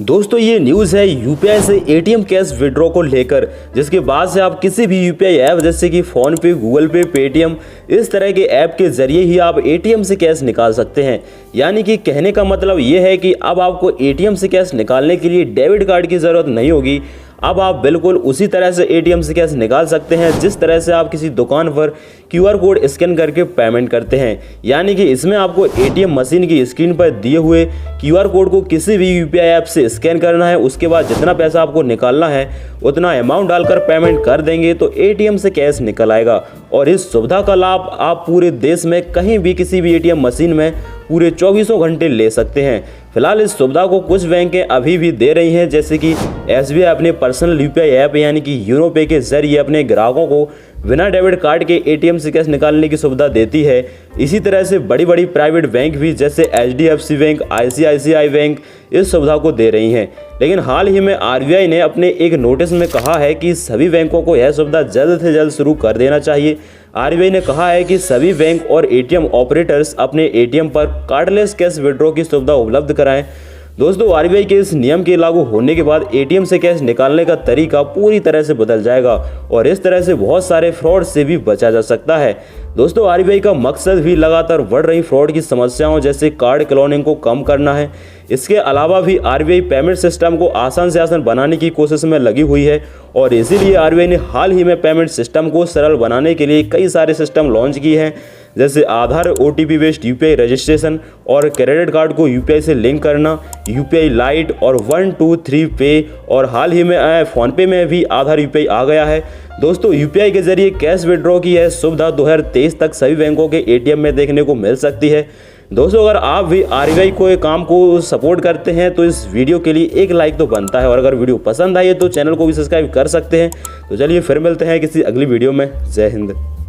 दोस्तों ये न्यूज़ है यूपीआई से एटीएम कैश विड्रॉ को लेकर, जिसके बाद से आप किसी भी यूपीआई ऐप जैसे कि फ़ोन पे, गूगल पे, पेटीएम इस तरह के ऐप के ज़रिए ही आप एटीएम से कैश निकाल सकते हैं। यानी कि कहने का मतलब ये है कि अब आपको एटीएम से कैश निकालने के लिए डेबिट कार्ड की ज़रूरत नहीं होगी। अब आप बिल्कुल उसी तरह से एटीएम से कैश निकाल सकते हैं जिस तरह से आप किसी दुकान पर क्यूआर कोड स्कैन करके पेमेंट करते हैं। यानी कि इसमें आपको एटीएम मशीन की स्क्रीन पर दिए हुए क्यूआर कोड को किसी भी यूपीआई ऐप से स्कैन करना है, उसके बाद जितना पैसा आपको निकालना है उतना अमाउंट डालकर पेमेंट कर देंगे तो एटीएम से कैश निकल आएगा। और इस सुविधा का लाभ आप पूरे देश में कहीं भी किसी भी एटीएम मशीन में पूरे 24 घंटे ले सकते हैं। फिलहाल इस सुविधा को कुछ बैंकें अभी भी दे रही हैं, जैसे कि एसबीआई अपने पर्सनल यूपीआई ऐप यानी कि यूनो पे के जरिए अपने ग्राहकों को बिना डेबिट कार्ड के एटीएम से कैश निकालने की सुविधा देती है। इसी तरह से बड़ी बड़ी प्राइवेट बैंक भी जैसे एचडीएफसी बैंक, आईसीआईसीआई बैंक इस सुविधा को दे रही हैं। लेकिन हाल ही में आरबीआई ने अपने एक नोटिस में कहा है कि सभी बैंकों को यह सुविधा जल्द से जल्द शुरू कर देना चाहिए। आरबीआई ने कहा है कि सभी बैंक और एटीएम ऑपरेटर्स अपने एटीएम पर कार्डलेस कैश विड्रॉ की सुविधा उपलब्ध कराएं। दोस्तों आरबीआई के इस नियम के लागू होने के बाद एटीएम से कैश निकालने का तरीका पूरी तरह से बदल जाएगा और इस तरह से बहुत सारे फ्रॉड से भी बचा जा सकता है। दोस्तों आरबीआई का मकसद भी लगातार बढ़ रही फ्रॉड की समस्याओं जैसे कार्ड क्लोनिंग को कम करना है। इसके अलावा भी आरबीआई पेमेंट सिस्टम को आसान से आसान बनाने की कोशिश में लगी हुई है और इसीलिए आरबीआई ने हाल ही में पेमेंट सिस्टम को सरल बनाने के लिए कई सारे सिस्टम लॉन्च किए हैं, जैसे आधार ओटीपी बेस्ड यूपीआई रजिस्ट्रेशन और क्रेडिट कार्ड को यूपीआई से लिंक करना, यूपीआई लाइट और 123 पे, और हाल ही में फ़ोनपे में भी आधार यूपीआई आ गया है। दोस्तों यूपीआई के जरिए कैश विड्रॉ की यह सुविधा 2023 तक सभी बैंकों के एटीएम में देखने को मिल सकती है। दोस्तों अगर आप भी आरबीआई को काम को सपोर्ट करते हैं तो इस वीडियो के लिए एक लाइक तो बनता है, और अगर वीडियो पसंद आई है तो चैनल को भी सब्सक्राइब कर सकते हैं। तो चलिए फिर मिलते हैं किसी अगली वीडियो में। जय हिंद।